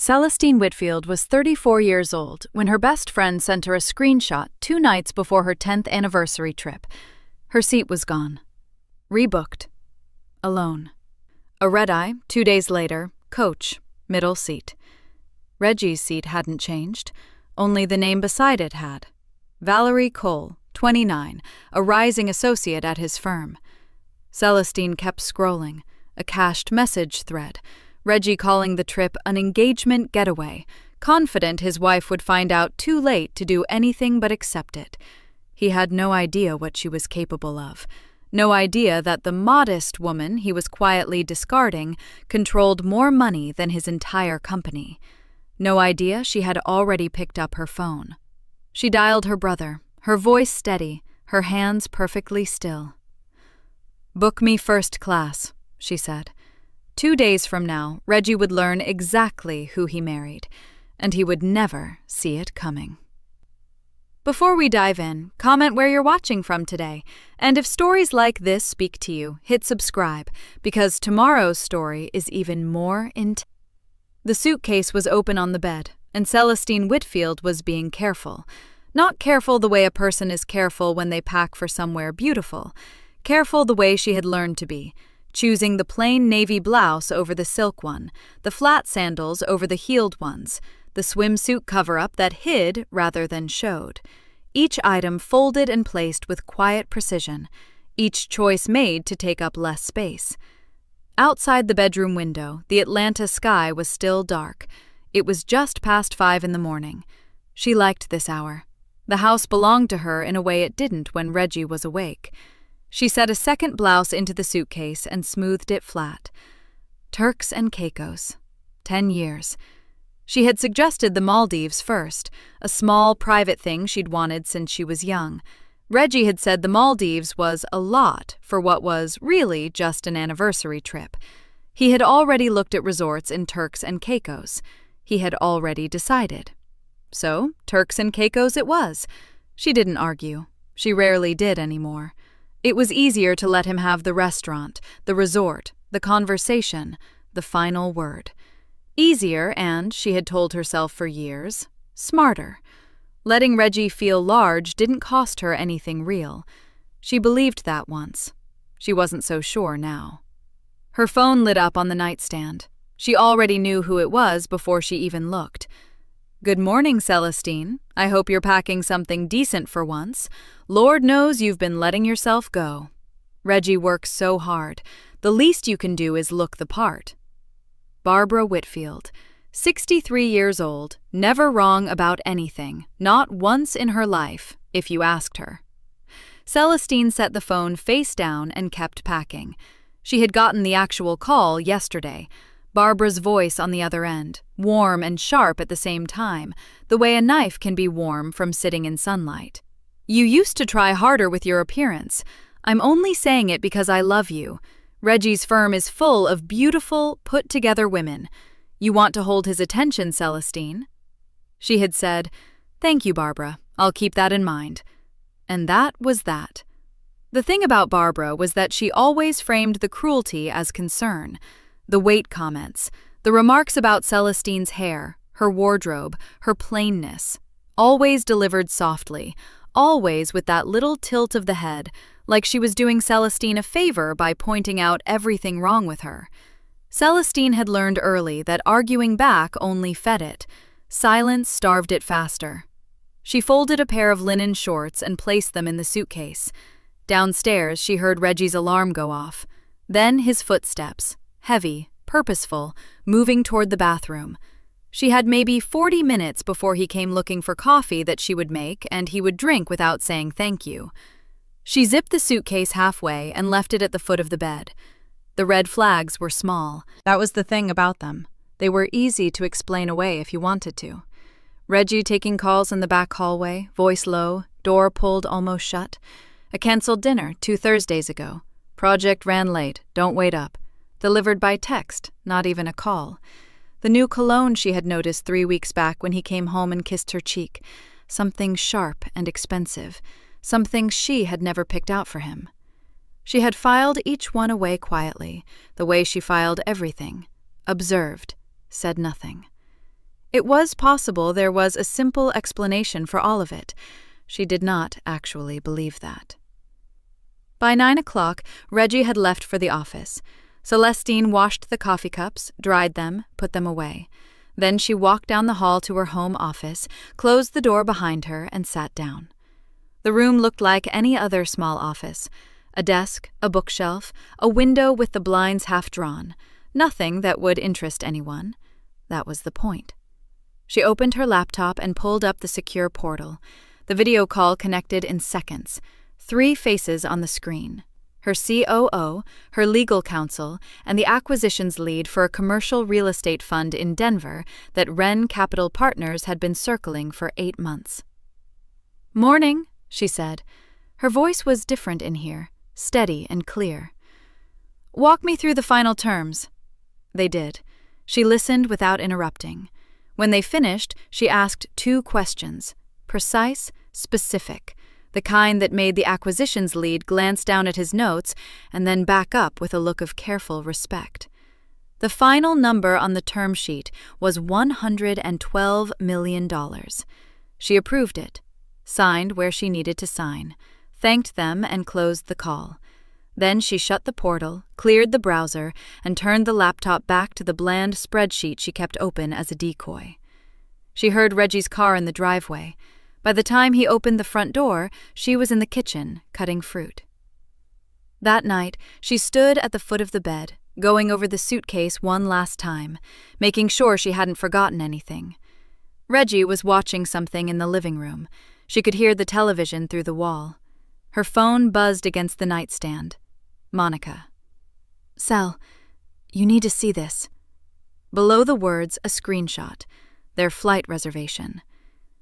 Celestine Whitfield was 34 years old when her best friend sent her a screenshot 2 nights before her 10th anniversary trip. Her seat was gone. Rebooked. Alone. A red-eye, 2 days later, coach, middle seat. Reggie's seat hadn't changed, only the name beside it had. Valerie Cole, 29, a rising associate at his firm. Celestine kept scrolling, a cached message thread, Reggie calling the trip an engagement getaway, confident his wife would find out too late to do anything but accept it. He had no idea what she was capable of. No idea that the modest woman he was quietly discarding controlled more money than his entire company. No idea she had already picked up her phone. She dialed her brother, her voice steady, her hands perfectly still. "Book me first class," she said. 2 days from now, Reggie would learn exactly who he married, and he would never see it coming. Before we dive in, comment where you're watching from today, and if stories like this speak to you, hit subscribe, because tomorrow's story is even more intense. The suitcase was open on the bed, and Celestine Whitfield was being careful. Not careful the way a person is careful when they pack for somewhere beautiful. Careful the way she had learned to be, choosing the plain navy blouse over the silk one, the flat sandals over the heeled ones, the swimsuit cover-up that hid rather than showed. Each item folded and placed with quiet precision, each choice made to take up less space. Outside the bedroom window, the Atlanta sky was still dark. It was just past 5 in the morning. She liked this hour. The house belonged to her in a way it didn't when Reggie was awake. She set a second blouse into the suitcase and smoothed it flat. Turks and Caicos. 10 years. She had suggested the Maldives first, a small, private thing she'd wanted since she was young. Reggie had said the Maldives was a lot for what was really just an anniversary trip. He had already looked at resorts in Turks and Caicos. He had already decided. So, Turks and Caicos it was. She didn't argue. She rarely did anymore. It was easier to let him have the restaurant, the resort, the conversation, the final word. Easier and, she had told herself for years, smarter. Letting Reggie feel large didn't cost her anything real. She believed that once. She wasn't so sure now. Her phone lit up on the nightstand. She already knew who it was before she even looked. "Good morning, Celestine. I hope you're packing something decent for once. Lord knows you've been letting yourself go. Reggie works so hard. The least you can do is look the part." Barbara Whitfield, 63 years old, never wrong about anything, not once in her life, if you asked her. Celestine set the phone face down and kept packing. She had gotten the actual call yesterday. Barbara's voice on the other end, warm and sharp at the same time, the way a knife can be warm from sitting in sunlight. "You used to try harder with your appearance. I'm only saying it because I love you. Reggie's firm is full of beautiful, put-together women. You want to hold his attention, Celestine." She had said, "Thank you, Barbara. I'll keep that in mind." And that was that. The thing about Barbara was that she always framed the cruelty as concern. The weight comments, the remarks about Celestine's hair, her wardrobe, her plainness, always delivered softly, always with that little tilt of the head, like she was doing Celestine a favor by pointing out everything wrong with her. Celestine had learned early that arguing back only fed it. Silence starved it faster. She folded a pair of linen shorts and placed them in the suitcase. Downstairs, she heard Reggie's alarm go off. Then his footsteps, heavy, purposeful, moving toward the bathroom. She had maybe 40 minutes before he came looking for coffee that she would make and he would drink without saying thank you. She zipped the suitcase halfway and left it at the foot of the bed. The red flags were small. That was the thing about them. They were easy to explain away if you wanted to. Reggie taking calls in the back hallway, voice low, door pulled almost shut. A canceled dinner 2 Thursdays ago. Project ran late, don't wait up. Delivered by text, not even a call. The new cologne she had noticed 3 weeks back when he came home and kissed her cheek. Something sharp and expensive. Something she had never picked out for him. She had filed each one away quietly, the way she filed everything. Observed, said nothing. It was possible there was a simple explanation for all of it. She did not actually believe that. By 9 o'clock, Reggie had left for the office. Celestine washed the coffee cups, dried them, put them away. Then she walked down the hall to her home office, closed the door behind her, and sat down. The room looked like any other small office. A desk, a bookshelf, a window with the blinds half drawn. Nothing that would interest anyone. That was the point. She opened her laptop and pulled up the secure portal. The video call connected in seconds. 3 faces on the screen. Her COO, her legal counsel, and the acquisitions lead for a commercial real estate fund in Denver that Wren Capital Partners had been circling for 8 months. "Morning," she said. Her voice was different in here, steady and clear. "Walk me through the final terms." They did. She listened without interrupting. When they finished, she asked 2 questions, precise, specific, the kind that made the acquisitions lead glance down at his notes and then back up with a look of careful respect. The final number on the term sheet was $112 million. She approved it, signed where she needed to sign, thanked them, and closed the call. Then she shut the portal, cleared the browser, and turned the laptop back to the bland spreadsheet she kept open as a decoy. She heard Reggie's car in the driveway. By the time he opened the front door, she was in the kitchen, cutting fruit. That night, she stood at the foot of the bed, going over the suitcase one last time, making sure she hadn't forgotten anything. Reggie was watching something in the living room. She could hear the television through the wall. Her phone buzzed against the nightstand. Monica. "Sal, you need to see this." Below the words, a screenshot. Their flight reservation.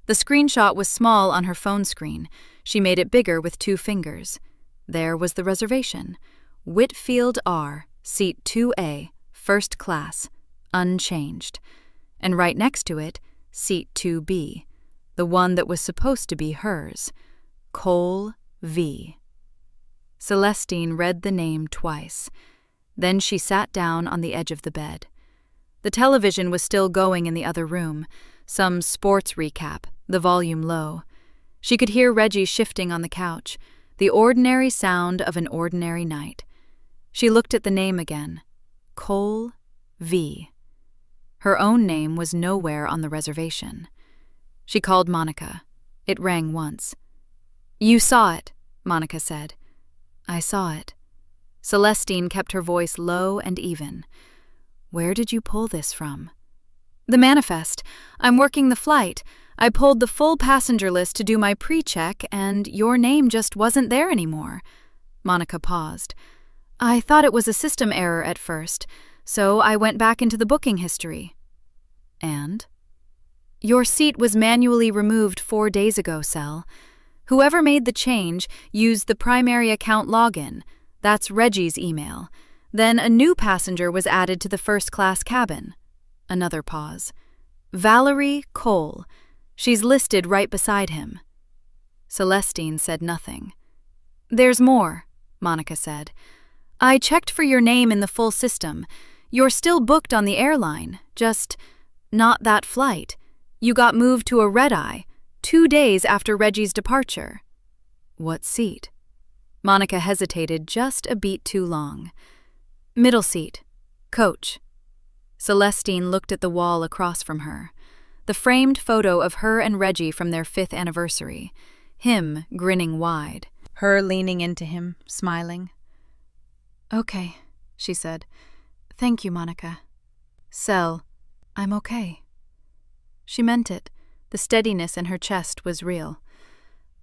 The screenshot was small on her phone screen. She made it bigger with 2 fingers. There was the reservation. Whitfield R, seat 2A, first class, unchanged. And right next to it, seat 2B, the one that was supposed to be hers. Cole V. Celestine read the name twice. Then she sat down on the edge of the bed. The television was still going in the other room, some sports recap, the volume low. She could hear Reggie shifting on the couch, the ordinary sound of an ordinary night. She looked at the name again. Cole V. Her own name was nowhere on the reservation. She called Monica. It rang once. "You saw it," Monica said. "I saw it." Celestine kept her voice low and even. "Where did you pull this from?" "The manifest. I'm working the flight. I pulled the full passenger list to do my pre-check, and your name just wasn't there anymore." Monica paused. "I thought it was a system error at first, so I went back into the booking history." "And?" "Your seat was manually removed 4 days ago, Sel. Whoever made the change used the primary account login. That's Reggie's email. Then a new passenger was added to the first-class cabin." Another pause. "Valerie Cole. She's listed right beside him." Celestine said nothing. "There's more," Monica said. "I checked for your name in the full system. You're still booked on the airline, just not that flight. You got moved to a red-eye 2 days after Reggie's departure." "What seat?" Monica hesitated just a beat too long. "Middle seat. Coach." Celestine looked at the wall across from her. The framed photo of her and Reggie from their 5th anniversary. Him grinning wide. Her leaning into him, smiling. "Okay," she said. "Thank you, Monica." "Sel, I'm okay." She meant it. The steadiness in her chest was real.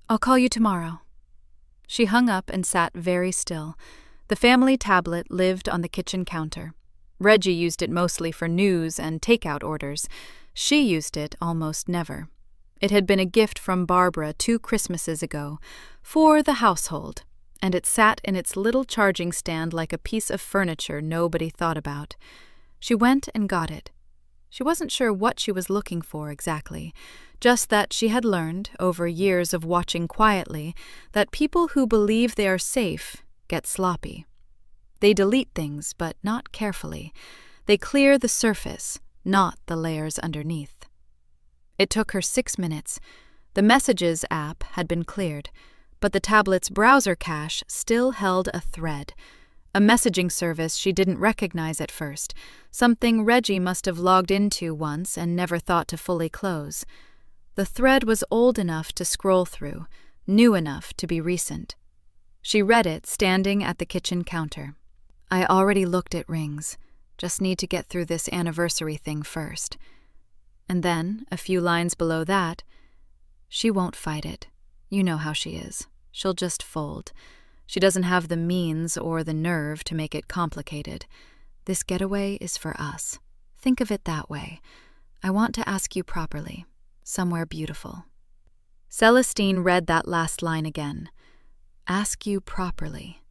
"I'll call you tomorrow." She hung up and sat very still. The family tablet lived on the kitchen counter. Reggie used it mostly for news and takeout orders. She used it almost never. It had been a gift from Barbara 2 Christmases ago, for the household, and it sat in its little charging stand like a piece of furniture nobody thought about. She went and got it. She wasn't sure what she was looking for exactly, just that she had learned, over years of watching quietly, that people who believe they are safe get sloppy. They delete things, but not carefully. They clear the surface, not the layers underneath. It took her 6 minutes. The Messages app had been cleared, but the tablet's browser cache still held a thread, a messaging service she didn't recognize at first, something Reggie must have logged into once and never thought to fully close. The thread was old enough to scroll through, new enough to be recent. She read it standing at the kitchen counter. I already looked at rings. Just need to get through this anniversary thing first. And then, a few lines below that, she won't fight it. You know how she is. She'll just fold. She doesn't have the means or the nerve to make it complicated. This getaway is for us. Think of it that way. I want to ask you properly. Somewhere beautiful. Celestine read that last line again. Ask you properly.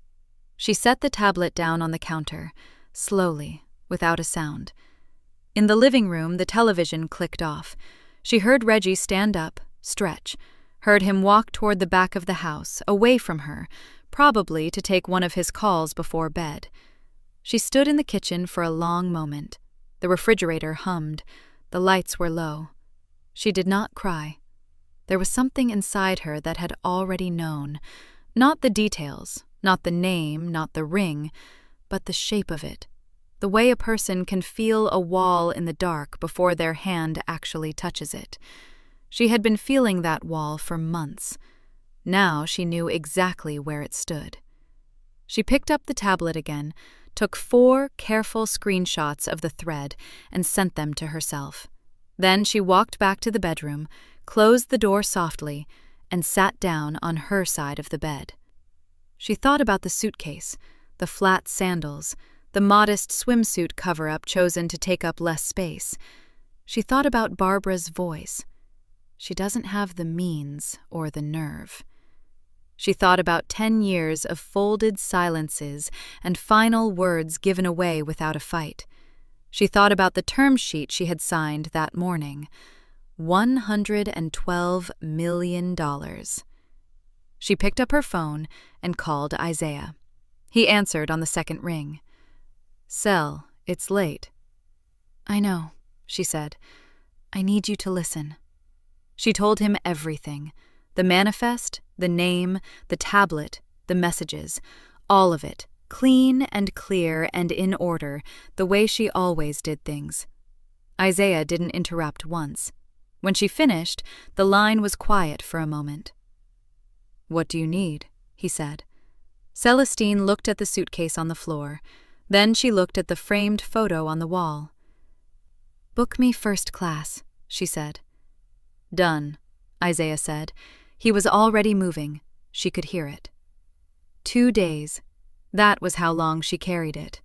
She set the tablet down on the counter, slowly, without a sound. In the living room, the television clicked off. She heard Reggie stand up, stretch, heard him walk toward the back of the house, away from her, probably to take one of his calls before bed. She stood in the kitchen for a long moment. The refrigerator hummed. The lights were low. She did not cry. There was something inside her that had already known. Not the details, not the name, not the ring, but the shape of it. The way a person can feel a wall in the dark before their hand actually touches it. She had been feeling that wall for months. Now she knew exactly where it stood. She picked up the tablet again, took 4 careful screenshots of the thread, and sent them to herself. Then she walked back to the bedroom, closed the door softly, and sat down on her side of the bed. She thought about the suitcase, the flat sandals, the modest swimsuit cover-up chosen to take up less space. She thought about Barbara's voice. She doesn't have the means or the nerve. She thought about 10 years of folded silences and final words given away without a fight. She thought about the term sheet she had signed that morning. $112 million. She picked up her phone and called Isaiah. He answered on the second ring. "Cell, it's late." "I know," she said. "I need you to listen." She told him everything. The manifest, the name, the tablet, the messages, all of it, clean and clear and in order, the way she always did things. Isaiah didn't interrupt once. When she finished, the line was quiet for a moment. "What do you need?" he said. Celestine looked at the suitcase on the floor. Then she looked at the framed photo on the wall. "Book me first class," she said. "Done," Isaiah said. He was already moving. She could hear it. 2 days. That was how long she carried it.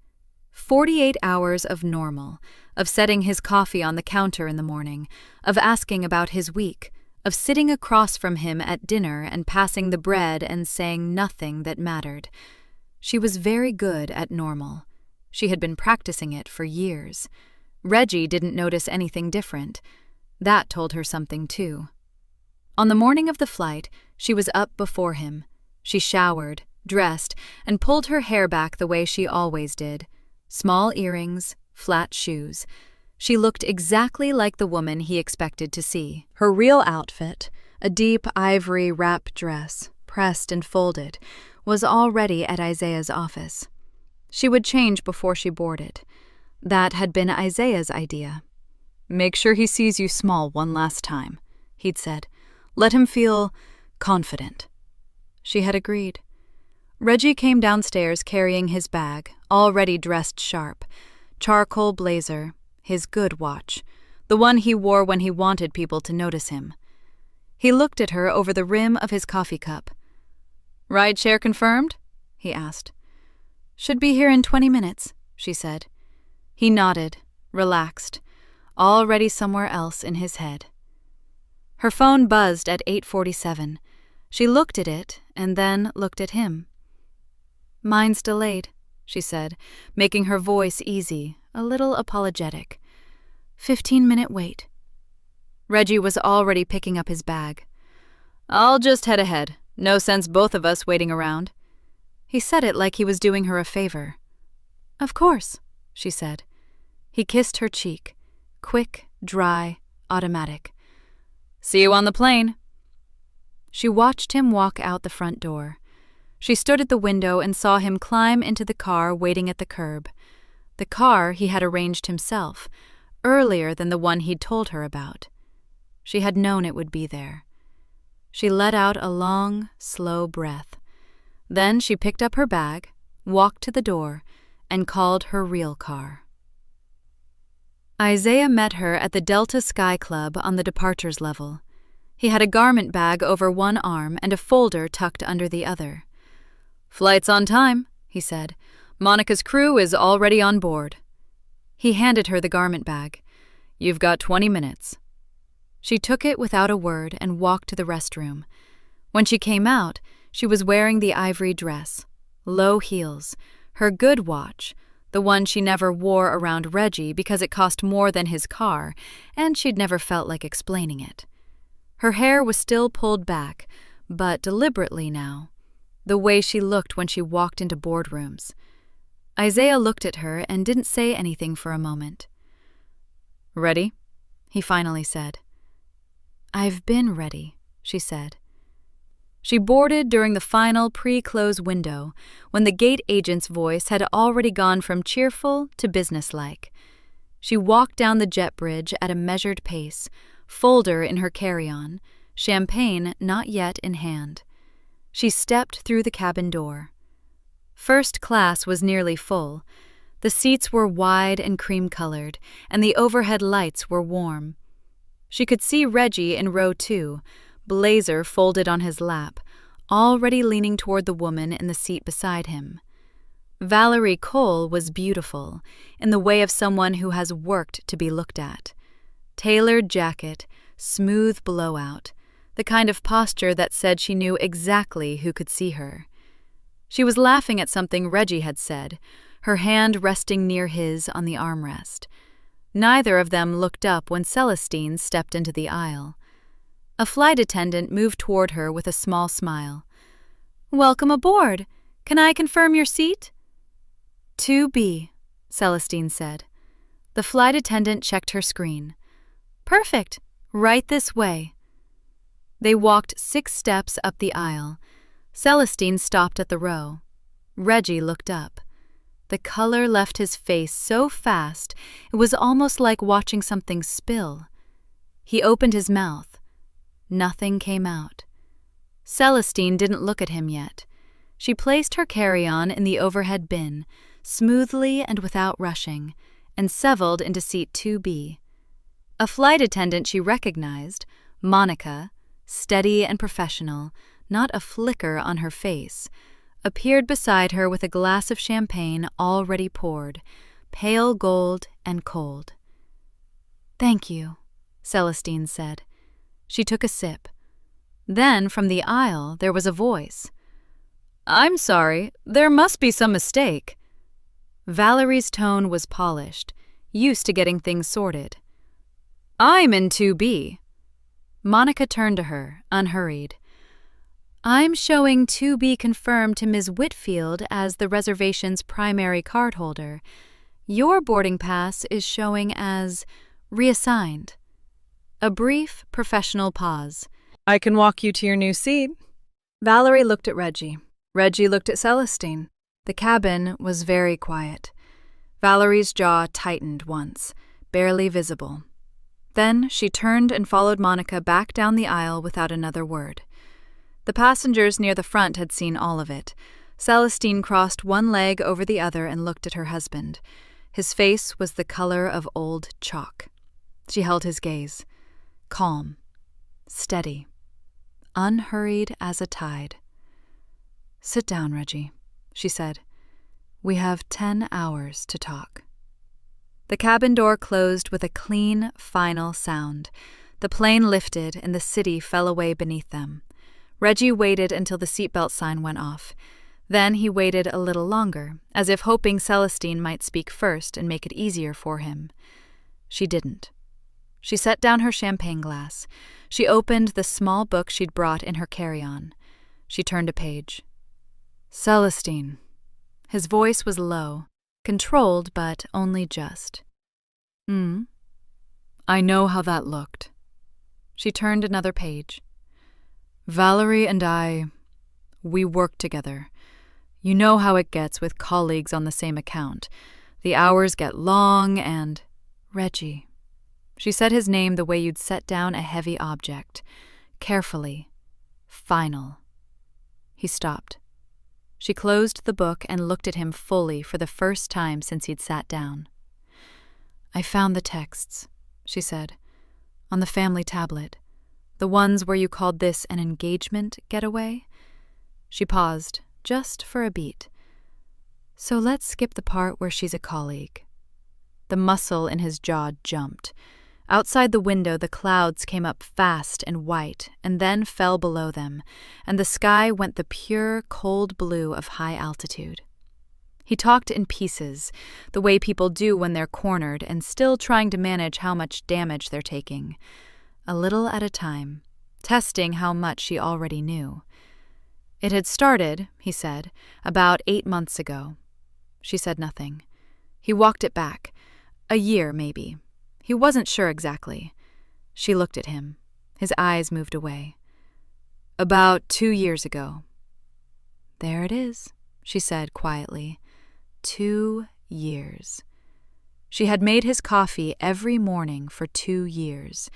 48 hours of normal, of setting his coffee on the counter in the morning, of asking about his week, of sitting across from him at dinner and passing the bread and saying nothing that mattered. She was very good at normal. She had been practicing it for years. Reggie didn't notice anything different. That told her something, too. On the morning of the flight, she was up before him. She showered, dressed, and pulled her hair back the way she always did. Small earrings, flat shoes. She looked exactly like the woman he expected to see. Her real outfit, a deep ivory wrap dress, pressed and folded, was already at Isaiah's office. She would change before she boarded. That had been Isaiah's idea. "Make sure he sees you small one last time," he'd said. "Let him feel confident." She had agreed. Reggie came downstairs carrying his bag, already dressed sharp. Charcoal blazer, his good watch, the one he wore when he wanted people to notice him. He looked at her over the rim of his coffee cup. "Ride share confirmed?" he asked. "Should be here in 20 minutes, she said. He nodded, relaxed, already somewhere else in his head. Her phone buzzed at 8:47. She looked at it and then looked at him. "Mine's delayed," she said, making her voice easy, a little apologetic. 15-minute wait. Reggie was already picking up his bag. "I'll just head ahead. No sense both of us waiting around." He said it like he was doing her a favor. "Of course," she said. He kissed her cheek, quick, dry, automatic. See you on the plane." She watched him walk out the front door. She stood at the window and saw him climb into the car waiting at the curb. The car he had arranged himself, earlier than the one he'd told her about. She had known it would be there. She let out a long, slow breath. Then she picked up her bag, walked to the door, and called her real car. Isaiah met her at the Delta Sky Club on the departures level. He had a garment bag over one arm and a folder tucked under the other. "Flight's on time," he said. "Monica's crew is already on board." He handed her the garment bag. "You've got 20 minutes. She took it without a word and walked to the restroom. When she came out, she was wearing the ivory dress, low heels, her good watch, the one she never wore around Reggie because it cost more than his car, and she'd never felt like explaining it. Her hair was still pulled back, but deliberately now, the way she looked when she walked into boardrooms. Isaiah looked at her and didn't say anything for a moment. "Ready?" he finally said. "I've been ready," she said. She boarded during the final pre-close window, when the gate agent's voice had already gone from cheerful to businesslike. She walked down the jet bridge at a measured pace, folder in her carry-on, champagne not yet in hand. She stepped through the cabin door. First class was nearly full. The seats were wide and cream-colored, and the overhead lights were warm. She could see Reggie in row 2, blazer folded on his lap, already leaning toward the woman in the seat beside him. Valerie Cole was beautiful, in the way of someone who has worked to be looked at. Tailored jacket, smooth blowout, the kind of posture that said she knew exactly who could see her. She was laughing at something Reggie had said, her hand resting near his on the armrest. Neither of them looked up when Celestine stepped into the aisle. A flight attendant moved toward her with a small smile. "Welcome aboard. Can I confirm your seat?" 2B, Celestine said. The flight attendant checked her screen. "Perfect. Right this way." They walked 6 steps up the aisle. Celestine stopped at the row. Reggie looked up. The color left his face so fast it was almost like watching something spill. He opened his mouth. Nothing came out. Celestine didn't look at him yet. She placed her carry-on in the overhead bin, smoothly and without rushing, and settled into seat 2B. A flight attendant she recognized, Monica, steady and professional, not a flicker on her face, appeared beside her with a glass of champagne already poured, pale gold and cold. "Thank you," Celestine said. She took a sip. Then, from the aisle, there was a voice. "I'm sorry, there must be some mistake." Valerie's tone was polished, used to getting things sorted. "I'm in 2B. Monica turned to her, unhurried. "I'm showing 2B confirmed to Ms. Whitfield as the reservation's primary cardholder. Your boarding pass is showing as reassigned." A brief, professional pause. "I can walk you to your new seat." Valerie looked at Reggie. Reggie looked at Celestine. The cabin was very quiet. Valerie's jaw tightened once, barely visible. Then she turned and followed Monica back down the aisle without another word. The passengers near the front had seen all of it. Celestine crossed one leg over the other and looked at her husband. His face was the color of old chalk. She held his gaze. Calm, steady, unhurried as a tide. "Sit down, Reggie," she said. "We have 10 hours to talk." The cabin door closed with a clean, final sound. The plane lifted and the city fell away beneath them. Reggie waited until the seatbelt sign went off. Then he waited a little longer, as if hoping Celestine might speak first and make it easier for him. She didn't. She set down her champagne glass. She opened the small book she'd brought in her carry-on. She turned a page. "Celestine." His voice was low, controlled but only just. I know how that looked." She turned another page. Valerie and I, we work together. You know how it gets with colleagues on the same account. The hours get long and… Reggie. She said his name the way you'd set down a heavy object. Carefully. Final. He stopped. She closed the book and looked at him fully for the first time since he'd sat down. I found the texts, she said, on the family tablet. The ones where you called this an engagement getaway? She paused, just for a beat. So let's skip the part where she's a colleague. The muscle in his jaw jumped. Outside the window, the clouds came up fast and white, and then fell below them, and the sky went the pure, cold blue of high altitude. He talked in pieces, the way people do when they're cornered and still trying to manage how much damage they're taking. A little at a time, testing how much she already knew. It had started, he said, about 8 months ago. She said nothing. He walked it back. A year, maybe. He wasn't sure exactly. She looked at him. His eyes moved away. About 2 years ago. There it is, she said quietly. 2 years. She had made his coffee every morning for 2 years.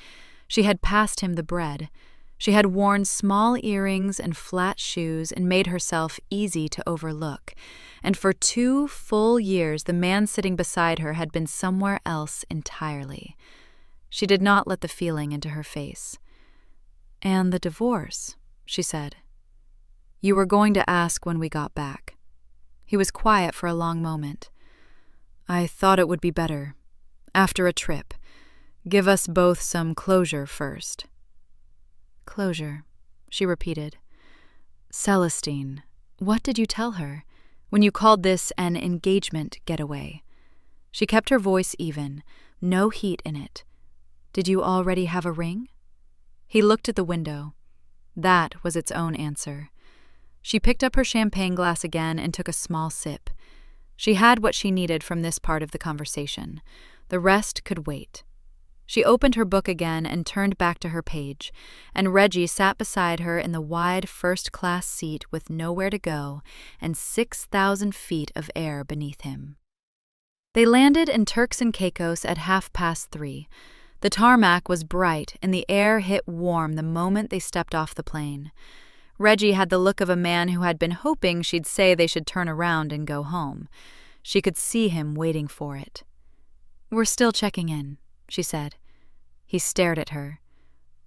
She had passed him the bread. She had worn small earrings and flat shoes and made herself easy to overlook. And for 2 full years, the man sitting beside her had been somewhere else entirely. She did not let the feeling into her face. And the divorce, she said. You were going to ask when we got back. He was quiet for a long moment. I thought it would be better. After a trip. Give us both some closure first. Closure, she repeated. Celestine, what did you tell her when you called this an engagement getaway? She kept her voice even, no heat in it. Did you already have a ring? He looked at the window. That was its own answer. She picked up her champagne glass again and took a small sip. She had what she needed from this part of the conversation. The rest could wait. She opened her book again and turned back to her page, and Reggie sat beside her in the wide first-class seat with nowhere to go and 6,000 feet of air beneath him. They landed in Turks and Caicos at 3:30. The tarmac was bright and the air hit warm the moment they stepped off the plane. Reggie had the look of a man who had been hoping she'd say they should turn around and go home. She could see him waiting for it. We're still checking in, she said. He stared at her.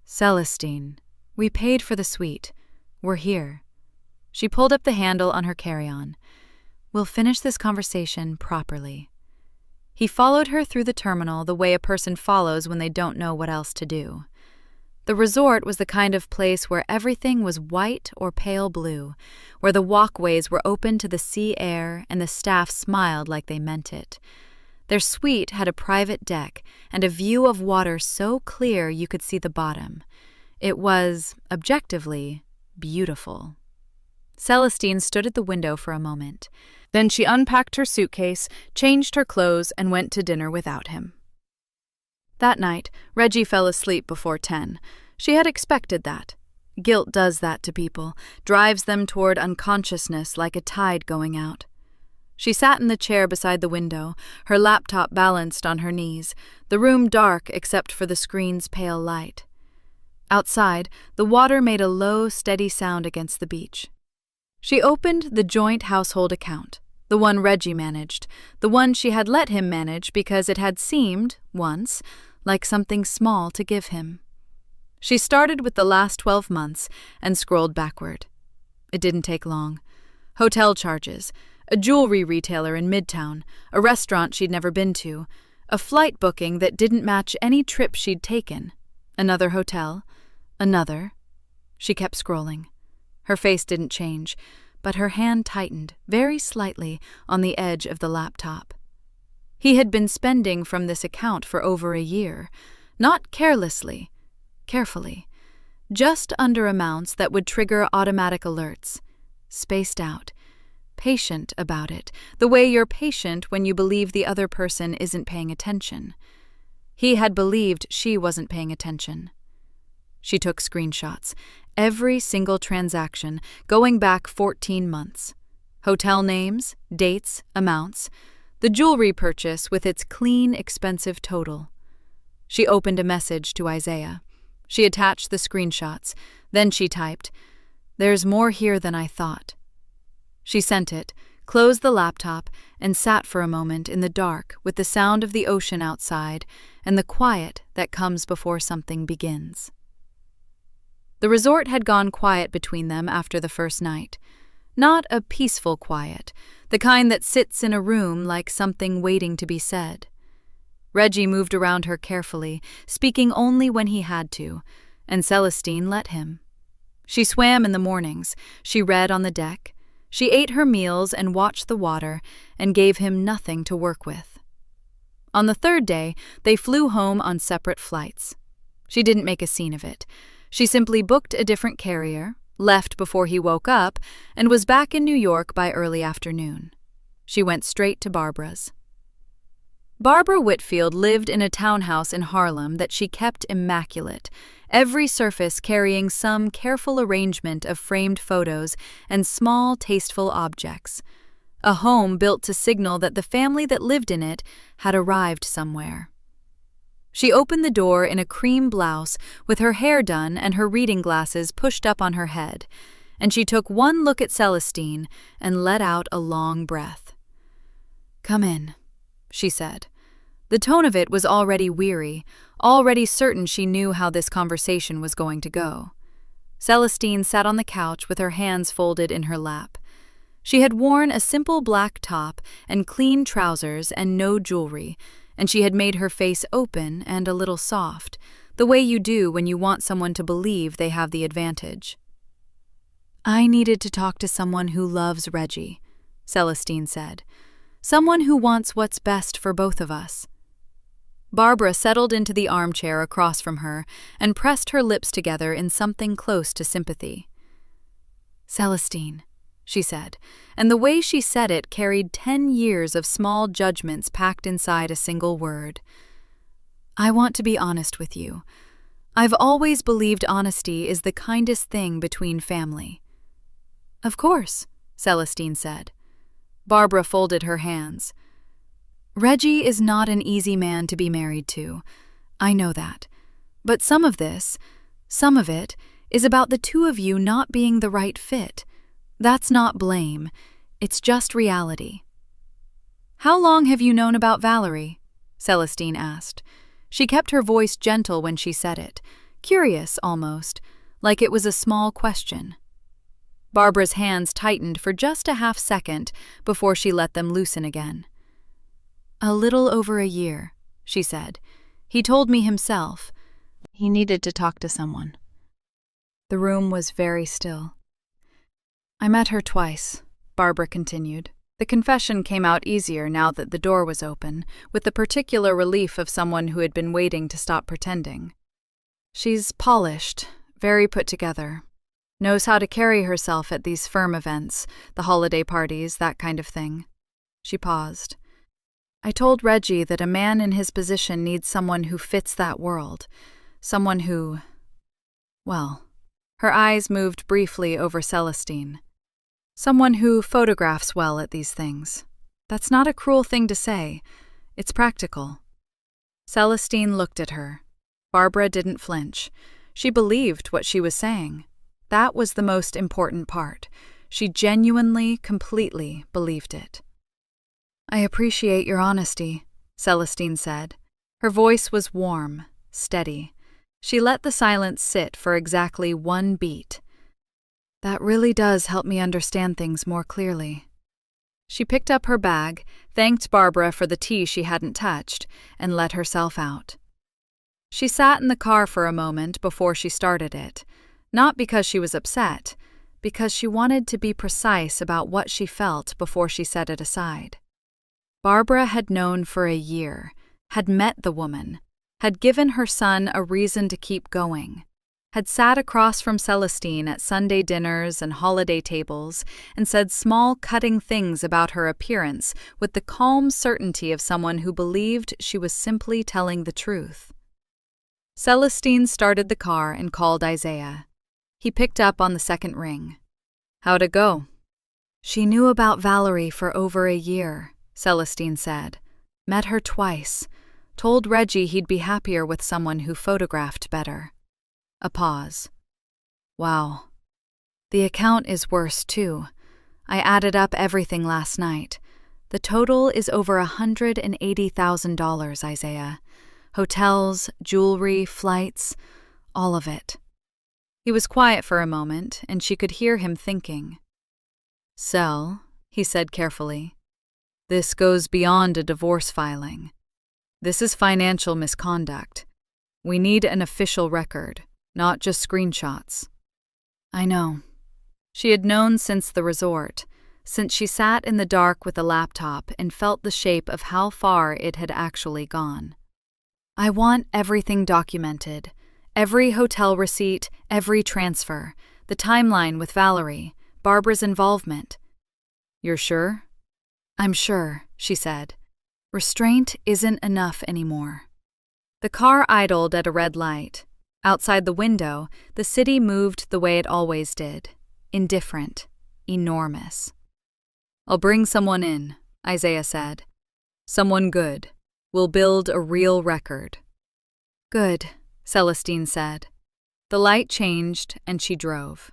Celestine, we paid for the suite. We're here. She pulled up the handle on her carry-on. We'll finish this conversation properly. He followed her through the terminal the way a person follows when they don't know what else to do. The resort was the kind of place where everything was white or pale blue, where the walkways were open to the sea air and the staff smiled like they meant it. Their suite had a private deck and a view of water so clear you could see the bottom. It was, objectively, beautiful. Celestine stood at the window for a moment. Then she unpacked her suitcase, changed her clothes, and went to dinner without him. That night, Reggie fell asleep before 10. She had expected that. Guilt does that to people, drives them toward unconsciousness like a tide going out. She sat in the chair beside the window, her laptop balanced on her knees, the room dark except for the screen's pale light. Outside, the water made a low, steady sound against the beach. She opened the joint household account, the one Reggie managed, the one she had let him manage because it had seemed, once, like something small to give him. She started with the last 12 months and scrolled backward. It didn't take long. Hotel charges, a jewelry retailer in Midtown, a restaurant she'd never been to, a flight booking that didn't match any trip she'd taken, another hotel, another. She kept scrolling. Her face didn't change, but her hand tightened, very slightly, on the edge of the laptop. He had been spending from this account for over a year, not carelessly, carefully, just under amounts that would trigger automatic alerts, spaced out, patient about it, the way you're patient when you believe the other person isn't paying attention. He had believed she wasn't paying attention. She took screenshots. Every single transaction, going back 14 months. Hotel names, dates, amounts. The jewelry purchase with its clean, expensive total. She opened a message to Isaiah. She attached the screenshots. Then she typed, "There's more here than I thought." She sent it, closed the laptop, and sat for a moment in the dark with the sound of the ocean outside and the quiet that comes before something begins. The resort had gone quiet between them after the first night. Not a peaceful quiet, the kind that sits in a room like something waiting to be said. Reggie moved around her carefully, speaking only when he had to, and Celestine let him. She swam in the mornings, she read on the deck, she ate her meals and watched the water and gave him nothing to work with. On the third day, they flew home on separate flights. She didn't make a scene of it. She simply booked a different carrier, left before he woke up, and was back in New York by early afternoon. She went straight to Barbara's. Barbara Whitfield lived in a townhouse in Harlem that she kept immaculate, every surface carrying some careful arrangement of framed photos and small, tasteful objects. A home built to signal that the family that lived in it had arrived somewhere. She opened the door in a cream blouse with her hair done and her reading glasses pushed up on her head, and she took one look at Celestine and let out a long breath. "Come in," she said. The tone of it was already weary, already certain she knew how this conversation was going to go. Celestine sat on the couch with her hands folded in her lap. She had worn a simple black top and clean trousers and no jewelry, and she had made her face open and a little soft, the way you do when you want someone to believe they have the advantage. "I needed to talk to someone who loves Reggie," Celestine said. "Someone who wants what's best for both of us." Barbara settled into the armchair across from her and pressed her lips together in something close to sympathy. "Celestine," she said, and the way she said it carried 10 years of small judgments packed inside a single word. "I want to be honest with you. I've always believed honesty is the kindest thing between family." "Of course," Celestine said. Barbara folded her hands. "Reggie is not an easy man to be married to. I know that. But some of it, is about the two of you not being the right fit. That's not blame. It's just reality." "How long have you known about Valerie?" Celestine asked. She kept her voice gentle when she said it, curious almost, like it was a small question. Barbara's hands tightened for just a half second before she let them loosen again. "A little over a year," she said. "He told me himself. He needed to talk to someone." The room was very still. "I met her twice," Barbara continued. The confession came out easier now that the door was open, with the particular relief of someone who had been waiting to stop pretending. "She's polished, very put together. Knows how to carry herself at these firm events, the holiday parties, that kind of thing." She paused. "I told Reggie that a man in his position needs someone who fits that world. Someone who... well," her eyes moved briefly over Celestine. "Someone who photographs well at these things. That's not a cruel thing to say. It's practical." Celestine looked at her. Barbara didn't flinch. She believed what she was saying. That was the most important part. She genuinely, completely believed it. "I appreciate your honesty," Celestine said. Her voice was warm, steady. She let the silence sit for exactly one beat. "That really does help me understand things more clearly." She picked up her bag, thanked Barbara for the tea she hadn't touched, and let herself out. She sat in the car for a moment before she started it, not because she was upset, because she wanted to be precise about what she felt before she set it aside. Barbara had known for a year, had met the woman, had given her son a reason to keep going, had sat across from Celestine at Sunday dinners and holiday tables and said small cutting things about her appearance with the calm certainty of someone who believed she was simply telling the truth. Celestine started the car and called Isaiah. He picked up on the second ring. How'd it go? She knew about Valerie for over a year, Celestine said. Met her twice. Told Reggie he'd be happier with someone who photographed better. A pause. Wow. The account is worse, too. I added up everything last night. The total is over $180,000, Isaiah. Hotels, jewelry, flights, all of it. He was quiet for a moment, and she could hear him thinking. Cel, he said carefully, this goes beyond a divorce filing. This is financial misconduct. We need an official record, not just screenshots. I know. She had known since the resort, since she sat in the dark with a laptop and felt the shape of how far it had actually gone. I want everything documented. Every hotel receipt, every transfer, the timeline with Valerie, Barbara's involvement. You're sure? I'm sure, she said. Restraint isn't enough anymore. The car idled at a red light. Outside the window, the city moved the way it always did. Indifferent. Enormous. I'll bring someone in, Isaiah said. Someone good. We'll build a real record. Good, Celestine said. The light changed and she drove.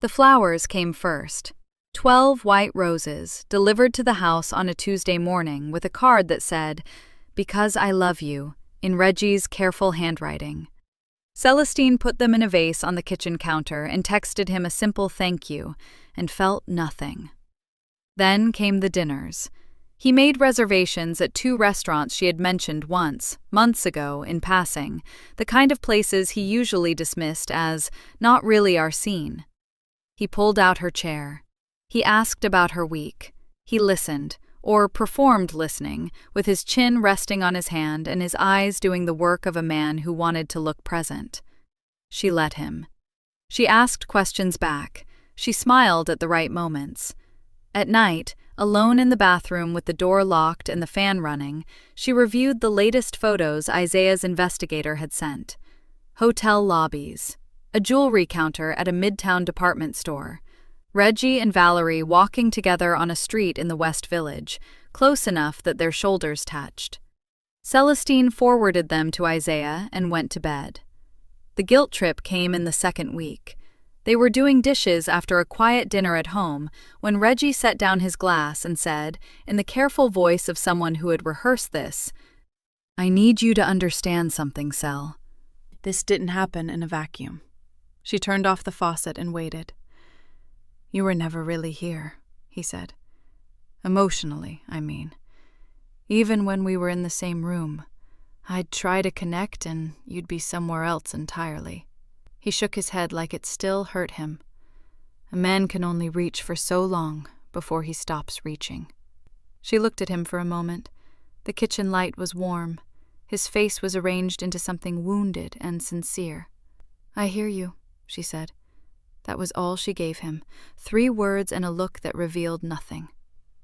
The flowers came first. 12 white roses, delivered to the house on a Tuesday morning with a card that said, Because I love you, in Reggie's careful handwriting. Celestine put them in a vase on the kitchen counter and texted him a simple thank you, and felt nothing. Then came the dinners. He made reservations at 2 restaurants she had mentioned once, months ago, in passing, the kind of places he usually dismissed as not really our scene. He pulled out her chair. He asked about her week. He listened, or performed listening, with his chin resting on his hand and his eyes doing the work of a man who wanted to look present. She let him. She asked questions back. She smiled at the right moments. At night, alone in the bathroom with the door locked and the fan running, she reviewed the latest photos Isaiah's investigator had sent. Hotel lobbies. A jewelry counter at a midtown department store. Reggie and Valerie walking together on a street in the West Village, close enough that their shoulders touched. Celestine forwarded them to Isaiah and went to bed. The guilt trip came in the second week. They were doing dishes after a quiet dinner at home when Reggie set down his glass and said, in the careful voice of someone who had rehearsed this, I need you to understand something, Cel. This didn't happen in a vacuum. She turned off the faucet and waited. You were never really here, he said. Emotionally, I mean. Even when we were in the same room, I'd try to connect and you'd be somewhere else entirely. He shook his head like it still hurt him. A man can only reach for so long before he stops reaching. She looked at him for a moment. The kitchen light was warm. His face was arranged into something wounded and sincere. I hear you, she said. That was all she gave him, 3 words and a look that revealed nothing.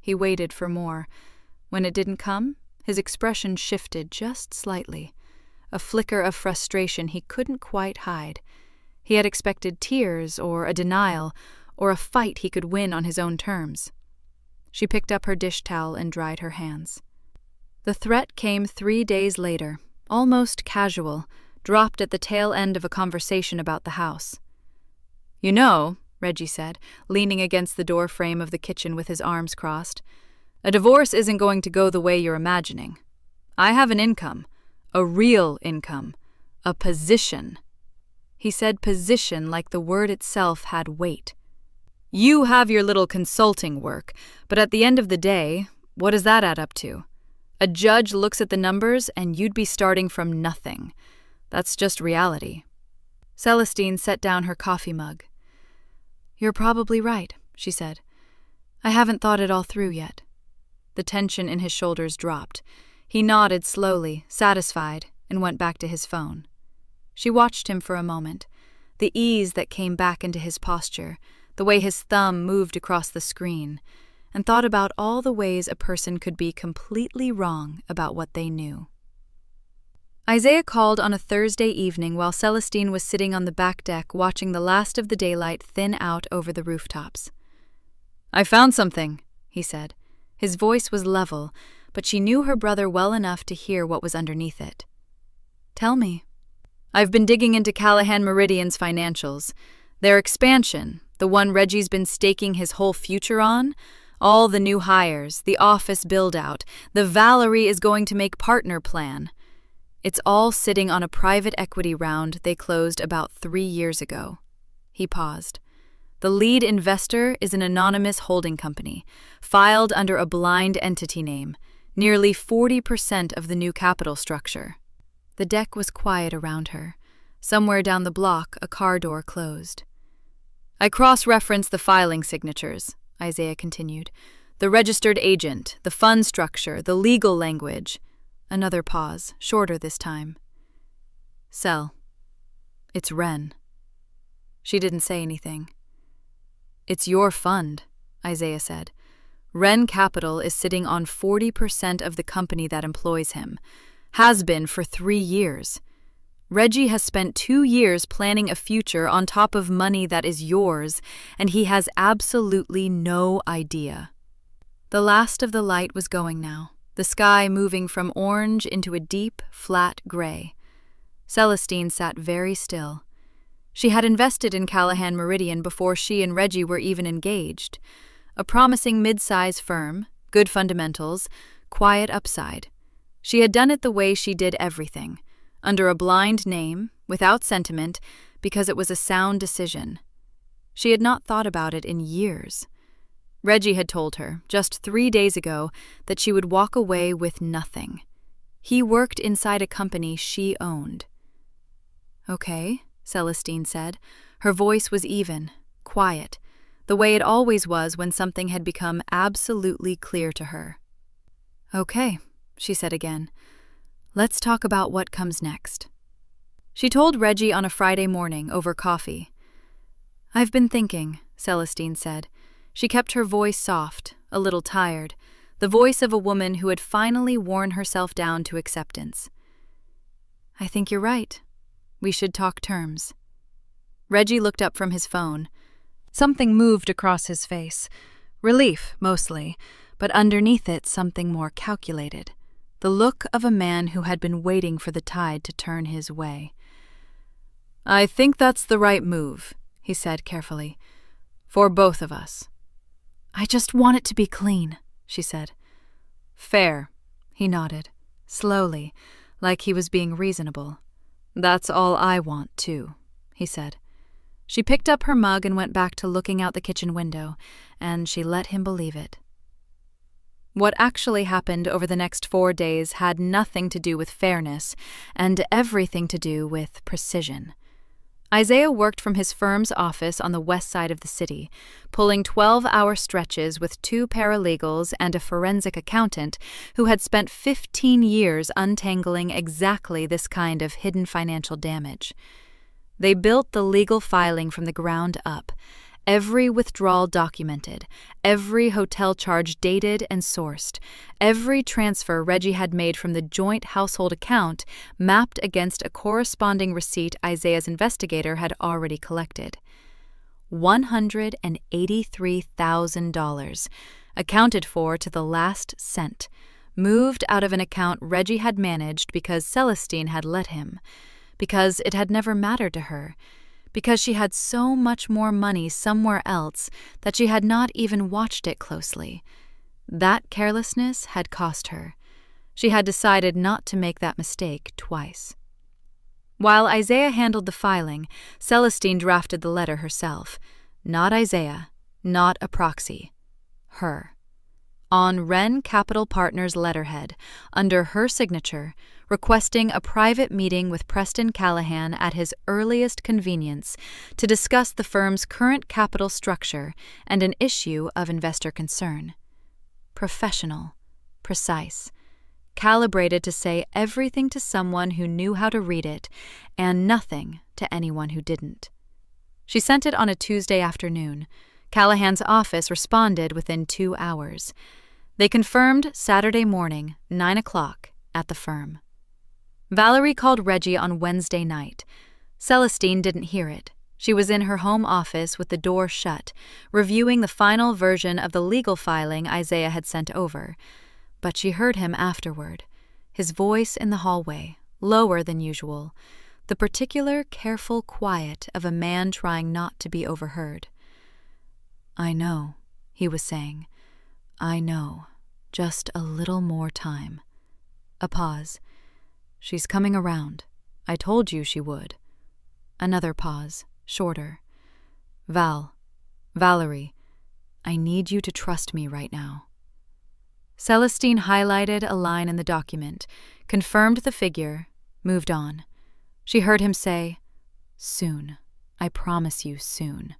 He waited for more. When it didn't come, his expression shifted just slightly, a flicker of frustration he couldn't quite hide. He had expected tears or a denial or a fight he could win on his own terms. She picked up her dish towel and dried her hands. The threat came 3 days later, almost casual, dropped at the tail end of a conversation about the house. You know, Reggie said, leaning against the door frame of the kitchen with his arms crossed, a divorce isn't going to go the way you're imagining. I have an income, a real income, a position. He said position like the word itself had weight. You have your little consulting work, but at the end of the day, what does that add up to? A judge looks at the numbers and you'd be starting from nothing. That's just reality. Celestine set down her coffee mug. You're probably right, she said. I haven't thought it all through yet. The tension in his shoulders dropped. He nodded slowly, satisfied, and went back to his phone. She watched him for a moment, the ease that came back into his posture, the way his thumb moved across the screen, and thought about all the ways a person could be completely wrong about what they knew. Isaiah called on a Thursday evening while Celestine was sitting on the back deck watching the last of the daylight thin out over the rooftops. "I found something," he said. His voice was level, but she knew her brother well enough to hear what was underneath it. "Tell me." "I've been digging into Callahan Meridian's financials. Their expansion, the one Reggie's been staking his whole future on, all the new hires, the office build-out, the Valerie is going to make partner plan. It's all sitting on a private equity round they closed about 3 years ago." He paused. "The lead investor is an anonymous holding company, filed under a blind entity name, nearly 40% of the new capital structure." The deck was quiet around her. Somewhere down the block, a car door closed. "I cross-referenced the filing signatures," Isaiah continued. "The registered agent, the fund structure, the legal language." Another pause, shorter this time. "Cell. It's Ren." She didn't say anything. "It's your fund," Isaiah said. "Ren Capital is sitting on 40% of the company that employs him. Has been for 3 years. Reggie has spent 2 years planning a future on top of money that is yours, and he has absolutely no idea." The last of the light was going now, the sky moving from orange into a deep, flat gray. Celestine sat very still. She had invested in Callahan Meridian before she and Reggie were even engaged. A promising mid-size firm, good fundamentals, quiet upside. She had done it the way she did everything, under a blind name, without sentiment, because it was a sound decision. She had not thought about it in years. Reggie had told her, just 3 days ago, that she would walk away with nothing. He worked inside a company she owned. "Okay," Celestine said. Her voice was even, quiet, the way it always was when something had become absolutely clear to her. "Okay," she said again. "Let's talk about what comes next." She told Reggie on a Friday morning over coffee. "I've been thinking," Celestine said. She kept her voice soft, a little tired, the voice of a woman who had finally worn herself down to acceptance. "I think you're right. We should talk terms." Reggie looked up from his phone. Something moved across his face. Relief, mostly, but underneath it something more calculated. The look of a man who had been waiting for the tide to turn his way. "I think that's the right move," he said carefully. "For both of us." "I just want it to be clean," she said. "Fair," he nodded, slowly, like he was being reasonable. "That's all I want, too," he said. She picked up her mug and went back to looking out the kitchen window, and she let him believe it. What actually happened over the next 4 days had nothing to do with fairness, and everything to do with precision. Isaiah worked from his firm's office on the west side of the city, pulling 12-hour stretches with 2 paralegals and a forensic accountant who had spent 15 years untangling exactly this kind of hidden financial damage. They built the legal filing from the ground up, every withdrawal documented, every hotel charge dated and sourced, every transfer Reggie had made from the joint household account mapped against a corresponding receipt Isaiah's investigator had already collected. $183,000, accounted for to the last cent, moved out of an account Reggie had managed because Celestine had let him, because it had never mattered to her, because she had so much more money somewhere else that she had not even watched it closely. That carelessness had cost her. She had decided not to make that mistake twice. While Isaiah handled the filing, Celestine drafted the letter herself. Not Isaiah, not a proxy. Her. On Ren Capital Partners' letterhead, under her signature, requesting a private meeting with Preston Callahan at his earliest convenience to discuss the firm's current capital structure and an issue of investor concern. Professional, precise, calibrated to say everything to someone who knew how to read it and nothing to anyone who didn't. She sent it on a Tuesday afternoon. Callahan's office responded within 2 hours. They confirmed Saturday morning, 9 o'clock, at the firm. Valerie called Reggie on Wednesday night. Celestine didn't hear it. She was in her home office with the door shut, reviewing the final version of the legal filing Isaiah had sent over. But she heard him afterward, his voice in the hallway, lower than usual, the particular careful quiet of a man trying not to be overheard. "I know," he was saying. "I know. Just a little more time." A pause. "She's coming around. I told you she would." Another pause, shorter. Valerie, I need you to trust me right now." Celestine highlighted a line in the document, confirmed the figure, moved on. She heard him say, "Soon. I promise you soon."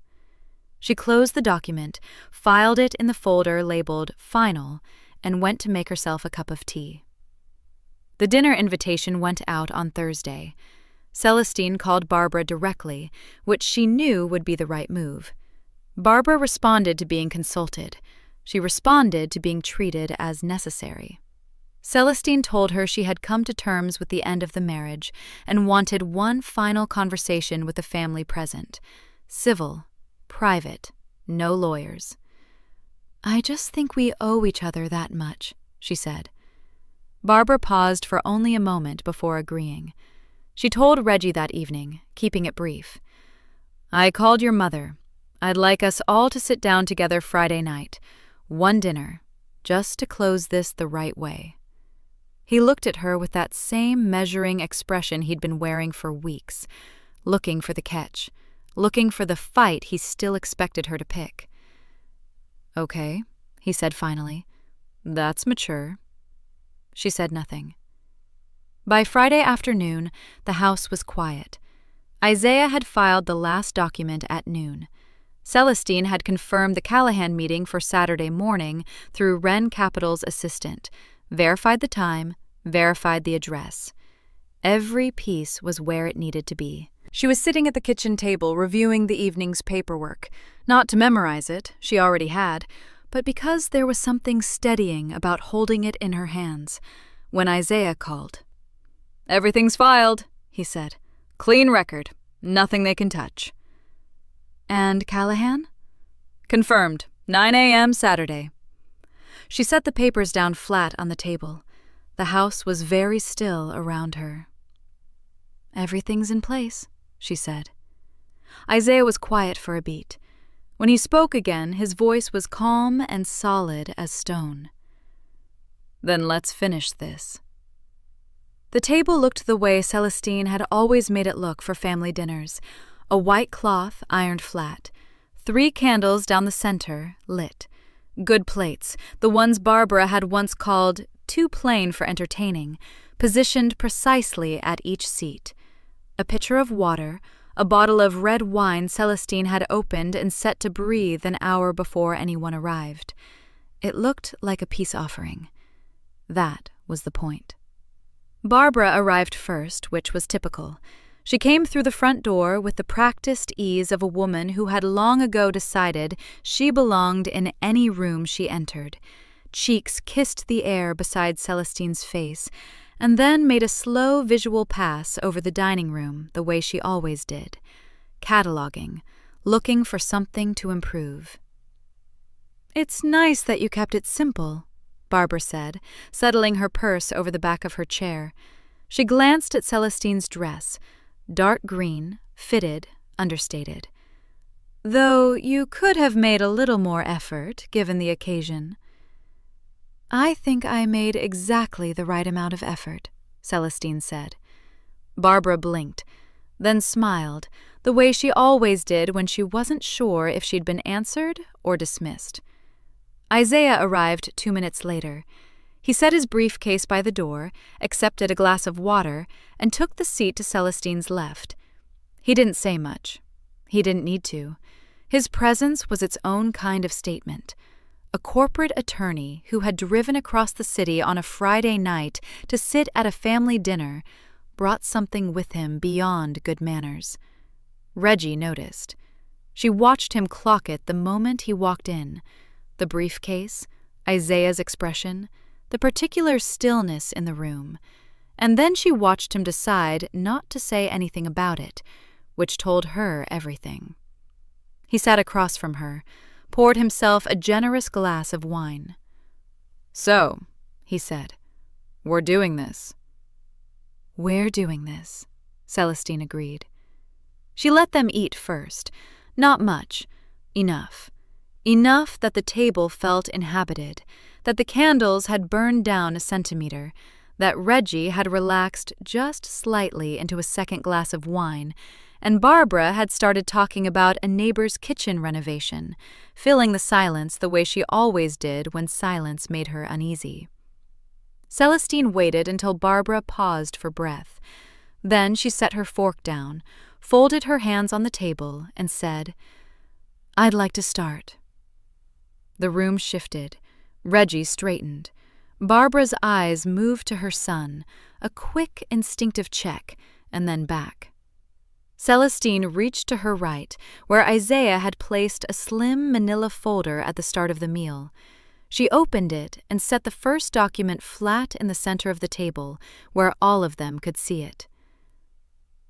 She closed the document, filed it in the folder labeled Final, and went to make herself a cup of tea. The dinner invitation went out on Thursday. Celestine called Barbara directly, which she knew would be the right move. Barbara responded to being consulted. She responded to being treated as necessary. Celestine told her she had come to terms with the end of the marriage and wanted one final conversation with the family present. Civil, private, no lawyers. "I just think we owe each other that much," she said. Barbara paused for only a moment before agreeing. She told Reggie that evening, keeping it brief. "I called your mother. I'd like us all to sit down together Friday night. One dinner, just to close this the right way." He looked at her with that same measuring expression he'd been wearing for weeks, looking for the catch, looking for the fight he still expected her to pick. "Okay," he said finally. "That's mature." She said nothing. By Friday afternoon, the house was quiet. Isaiah had filed the last document at noon. Celestine had confirmed the Callahan meeting for Saturday morning through Wren Capital's assistant, verified the time, verified the address. Every piece was where it needed to be. She was sitting at the kitchen table reviewing the evening's paperwork, not to memorize it, she already had, but because there was something steadying about holding it in her hands, when Isaiah called. "Everything's filed," he said. "Clean record. Nothing they can touch." "And Callahan?" "Confirmed. 9 a.m. Saturday." She set the papers down flat on the table. The house was very still around her. "Everything's in place," she said. Isaiah was quiet for a beat. When he spoke again, his voice was calm and solid as stone. "Then let's finish this." The table looked the way Celestine had always made it look for family dinners, a white cloth ironed flat, 3 candles down the center, lit, good plates, the ones Barbara had once called too plain for entertaining, positioned precisely at each seat, a pitcher of water, a bottle of red wine Celestine had opened and set to breathe an hour before anyone arrived. It looked like a peace offering. That was the point. Barbara arrived first, which was typical. She came through the front door with the practiced ease of a woman who had long ago decided she belonged in any room she entered. Cheeks kissed the air beside Celestine's face, and then made a slow visual pass over the dining room the way she always did, cataloging, looking for something to improve. "It's nice that you kept it simple," Barbara said, settling her purse over the back of her chair. She glanced at Celestine's dress, dark green, fitted, understated. "Though you could have made a little more effort, given the occasion." "I think I made exactly the right amount of effort," Celestine said. Barbara blinked, then smiled, the way she always did when she wasn't sure if she'd been answered or dismissed. Isaiah arrived 2 minutes later. He set his briefcase by the door, accepted a glass of water, and took the seat to Celestine's left. He didn't say much. He didn't need to. His presence was its own kind of statement. A corporate attorney who had driven across the city on a Friday night to sit at a family dinner brought something with him beyond good manners. Reggie noticed. She watched him clock it the moment he walked in. The briefcase, Isaiah's expression, the particular stillness in the room. And then she watched him decide not to say anything about it, which told her everything. He sat across from her, poured himself a generous glass of wine. "So," he said, "we're doing this." "We're doing this," Celestine agreed. She let them eat first. Not much. Enough. Enough that the table felt inhabited, that the candles had burned down a centimeter, that Reggie had relaxed just slightly into a second glass of wine, and Barbara had started talking about a neighbor's kitchen renovation, filling the silence the way she always did when silence made her uneasy. Celestine waited until Barbara paused for breath. Then she set her fork down, folded her hands on the table, and said, "I'd like to start." The room shifted. Reggie straightened. Barbara's eyes moved to her son, a quick, instinctive check, and then back. Celestine reached to her right, where Isaiah had placed a slim manila folder at the start of the meal. She opened it and set the first document flat in the center of the table, where all of them could see it.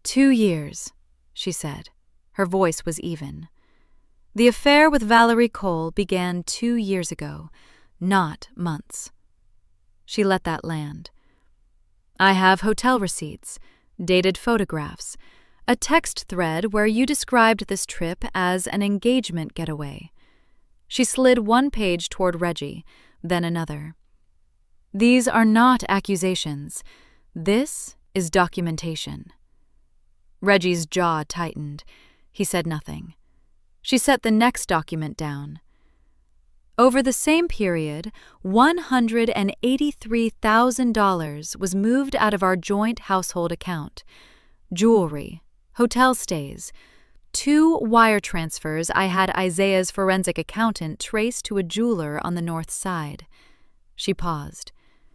2 years, she said. Her voice was even. The affair with Valerie Cole began 2 years ago, not months. She let that land. I have hotel receipts, dated photographs, a text thread where you described this trip as an engagement getaway. She slid one page toward Reggie, then another. These are not accusations. This is documentation. Reggie's jaw tightened. He said nothing. She set the next document down. Over the same period, $183,000 was moved out of our joint household account. Jewelry, hotel stays, 2 wire transfers I had Isaiah's forensic accountant trace to a jeweler on the north side. She paused.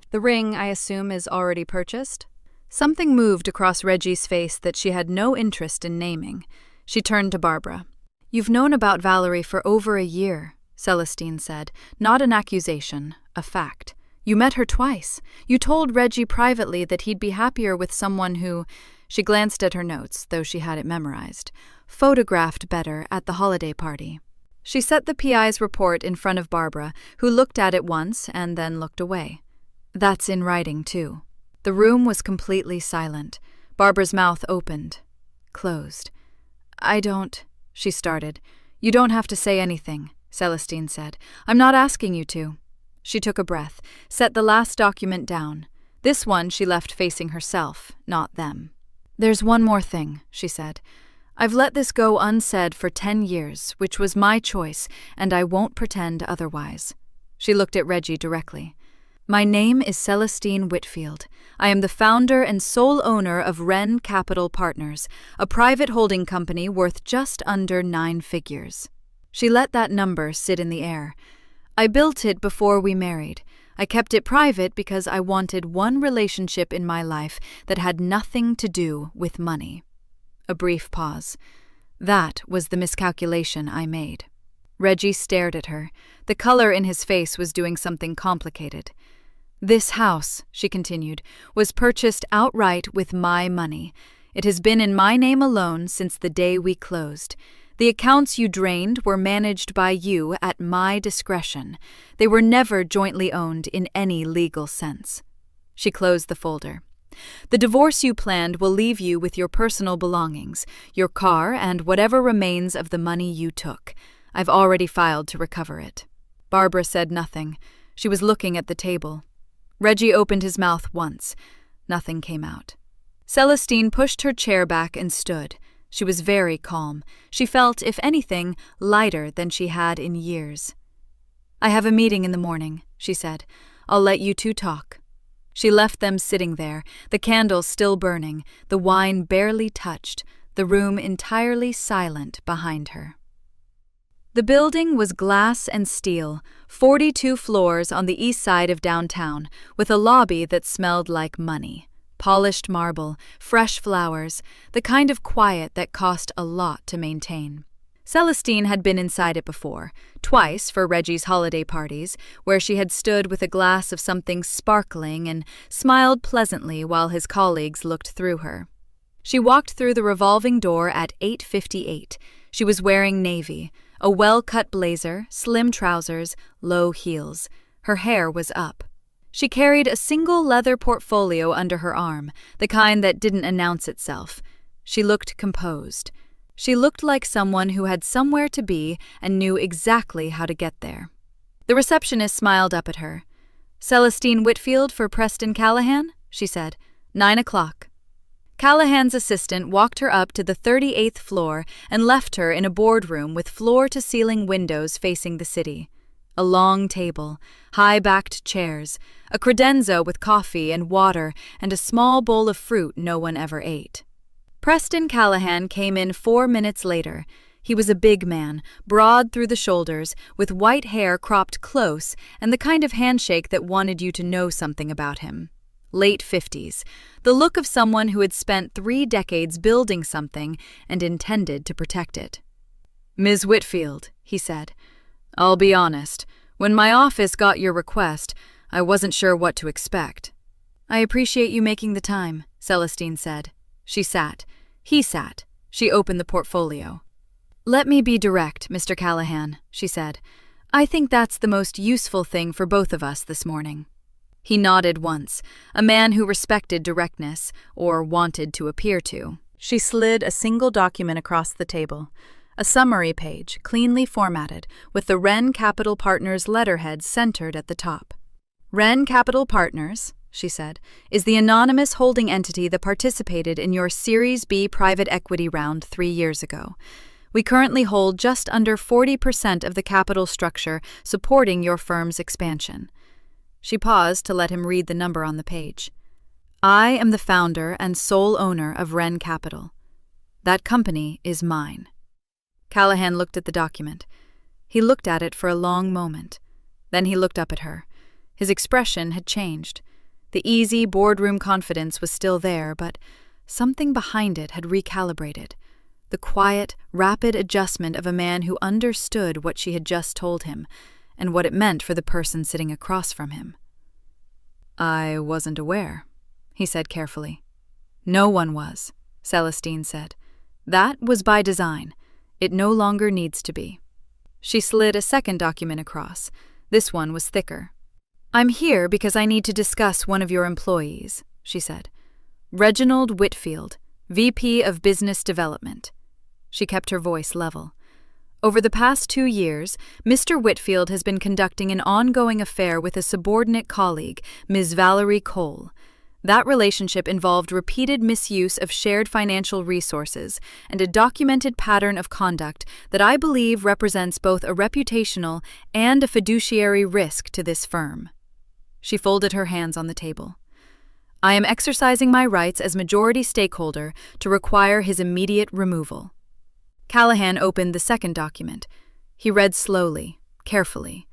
The ring, I assume, is already purchased? Something moved across Reggie's face that she had no interest in naming. She turned to Barbara. You've known about Valerie for over a year, Celestine said. Not an accusation, a fact. You met her twice. You told Reggie privately that he'd be happier with someone who, she glanced at her notes, though she had it memorized, photographed better at the holiday party. She set the PI's report in front of Barbara, who looked at it once and then looked away. That's in writing, too. The room was completely silent. Barbara's mouth opened, closed. She started. You don't have to say anything, Celestine said. I'm not asking you to. She took a breath, set the last document down. This one she left facing herself, not them. There's one more thing, she said. I've let this go unsaid for 10 years, which was my choice, and I won't pretend otherwise. She looked at Reggie directly. My name is Celestine Whitfield. I am the founder and sole owner of Wren Capital Partners, a private holding company worth just under 9 figures. She let that number sit in the air. I built it before we married. I kept it private because I wanted one relationship in my life that had nothing to do with money. A brief pause. That was the miscalculation I made. Reggie stared at her. The color in his face was doing something complicated. This house, she continued, was purchased outright with my money. It has been in my name alone since the day we closed. The accounts you drained were managed by you at my discretion. They were never jointly owned in any legal sense. She closed the folder. The divorce you planned will leave you with your personal belongings, your car, and whatever remains of the money you took. I've already filed to recover it. Barbara said nothing. She was looking at the table. Reggie opened his mouth once. Nothing came out. Celestine pushed her chair back and stood. She was very calm. She felt, if anything, lighter than she had in years. I have a meeting in the morning, she said. I'll let you two talk. She left them sitting there, the candles still burning, the wine barely touched, the room entirely silent behind her. The building was glass and steel, 42 floors on the east side of downtown, with a lobby that smelled like money. Polished marble, fresh flowers, the kind of quiet that cost a lot to maintain. Celestine had been inside it before, twice for Reggie's holiday parties, where she had stood with a glass of something sparkling and smiled pleasantly while his colleagues looked through her. She walked through the revolving door at 8:58. She was wearing navy, a well-cut blazer, slim trousers, low heels. Her hair was up. She carried a single leather portfolio under her arm, the kind that didn't announce itself. She looked composed. She looked like someone who had somewhere to be and knew exactly how to get there. The receptionist smiled up at her. "Celestine Whitfield for Preston Callahan?" she said. 9 o'clock. Callahan's assistant walked her up to the 38th floor and left her in a boardroom with floor-to-ceiling windows facing the city. A long table, high-backed chairs, a credenza with coffee and water, and a small bowl of fruit no one ever ate. Preston Callahan came in 4 minutes later. He was a big man, broad through the shoulders, with white hair cropped close and the kind of handshake that wanted you to know something about him. Late 50s, the look of someone who had spent 3 decades building something and intended to protect it. "Ms. Whitfield," he said, "I'll be honest. When my office got your request, I wasn't sure what to expect." "I appreciate you making the time," Celestine said. She sat. He sat. She opened the portfolio. "Let me be direct, Mr. Callahan," she said. "I think that's the most useful thing for both of us this morning." He nodded once, a man who respected directness, or wanted to appear to. She slid a single document across the table, a summary page, cleanly formatted, with the Wren Capital Partners letterhead centered at the top. "Wren Capital Partners," she said, "is the anonymous holding entity that participated in your Series B private equity round 3 years ago. We currently hold just under 40% of the capital structure supporting your firm's expansion." She paused to let him read the number on the page. "I am the founder and sole owner of Wren Capital. That company is mine." Callahan looked at the document. He looked at it for a long moment. Then he looked up at her. His expression had changed. The easy boardroom confidence was still there, but something behind it had recalibrated. The quiet, rapid adjustment of a man who understood what she had just told him, and what it meant for the person sitting across from him. "I wasn't aware," he said carefully. "No one was," Celestine said. "That was by design. It no longer needs to be." She slid a second document across. This one was thicker. "I'm here because I need to discuss one of your employees," she said. "Reginald Whitfield, VP of Business Development." She kept her voice level. "Over the past 2 years, Mr. Whitfield has been conducting an ongoing affair with a subordinate colleague, Ms. Valerie Cole. That relationship involved repeated misuse of shared financial resources and a documented pattern of conduct that I believe represents both a reputational and a fiduciary risk to this firm." She folded her hands on the table. "I am exercising my rights as majority stakeholder to require his immediate removal." Callahan opened the second document. He read slowly, carefully,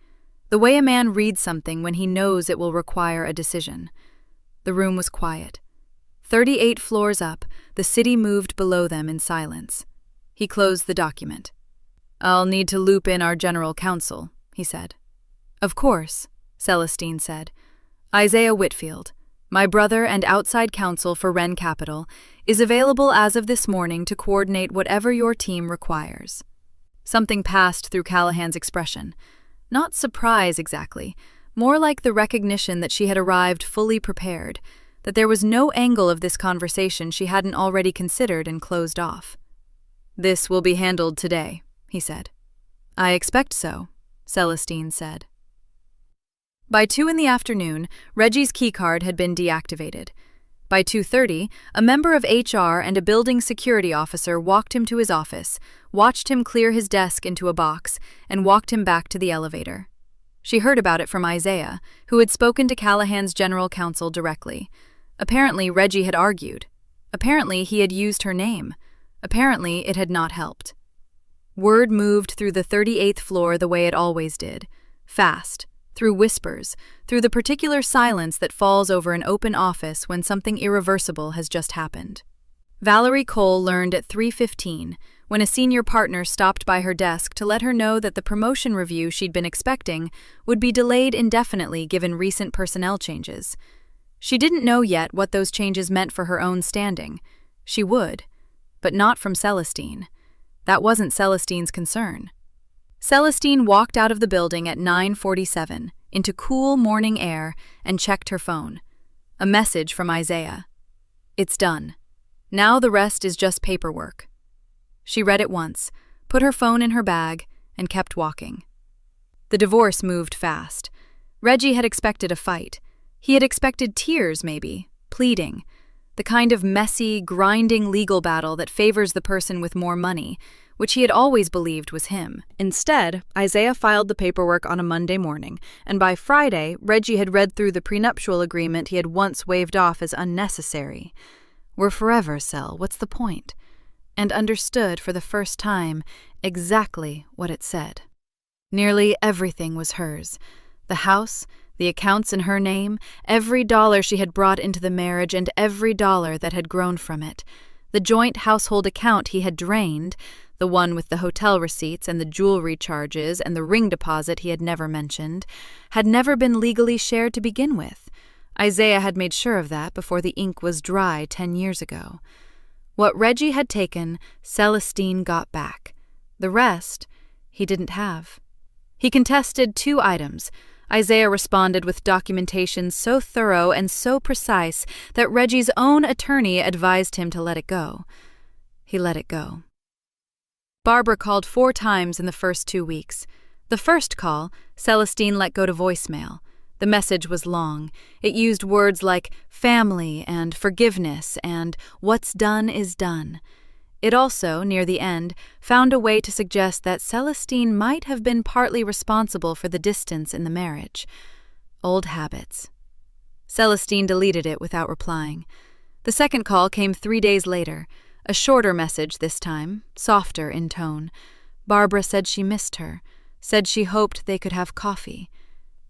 the way a man reads something when he knows it will require a decision. The room was quiet. 38 floors up, the city moved below them in silence. He closed the document. "I'll need to loop in our general counsel," he said. "Of course," Celestine said. "Isaiah Whitfield, my brother and outside counsel for Wren Capital, is available as of this morning to coordinate whatever your team requires." Something passed through Callahan's expression. Not surprise exactly, more like the recognition that she had arrived fully prepared, that there was no angle of this conversation she hadn't already considered and closed off. "This will be handled today," he said. "I expect so," Celestine said. By 2 in the afternoon, Reggie's keycard had been deactivated. By 2:30, a member of HR and a building security officer walked him to his office, watched him clear his desk into a box, and walked him back to the elevator. She heard about it from Isaiah, who had spoken to Callahan's general counsel directly. Apparently, Reggie had argued. Apparently, he had used her name. Apparently, it had not helped. Word moved through the 38th floor the way it always did, fast, through whispers, through the particular silence that falls over an open office when something irreversible has just happened. Valerie Cole learned at 3:15, when a senior partner stopped by her desk to let her know that the promotion review she'd been expecting would be delayed indefinitely given recent personnel changes. She didn't know yet what those changes meant for her own standing. She would, but not from Celestine. That wasn't Celestine's concern. Celestine walked out of the building at 9:47 into cool morning air and checked her phone. A message from Isaiah. "It's done. Now the rest is just paperwork." She read it once, put her phone in her bag, and kept walking. The divorce moved fast. Reggie had expected a fight. He had expected tears, maybe, pleading, the kind of messy, grinding legal battle that favors the person with more money, which he had always believed was him. Instead, Isaiah filed the paperwork on a Monday morning, and by Friday, Reggie had read through the prenuptial agreement he had once waved off as unnecessary. "We're forever, Cel, what's the point?" And understood for the first time exactly what it said. Nearly everything was hers. The house, the accounts in her name, every dollar she had brought into the marriage and every dollar that had grown from it. The joint household account he had drained, the one with the hotel receipts and the jewelry charges and the ring deposit he had never mentioned, had never been legally shared to begin with. Isaiah had made sure of that before the ink was dry 10 years ago. What Reggie had taken, Celestine got back. The rest, he didn't have. He contested 2 items. Isaiah responded with documentation so thorough and so precise that Reggie's own attorney advised him to let it go. He let it go. Barbara called 4 times in the first 2 weeks. The first call, Celestine let go to voicemail. The message was long. It used words like family and forgiveness and what's done is done. It also, near the end, found a way to suggest that Celestine might have been partly responsible for the distance in the marriage. Old habits. Celestine deleted it without replying. The second call came 3 days later, a shorter message this time, softer in tone. Barbara said she missed her, said she hoped they could have coffee.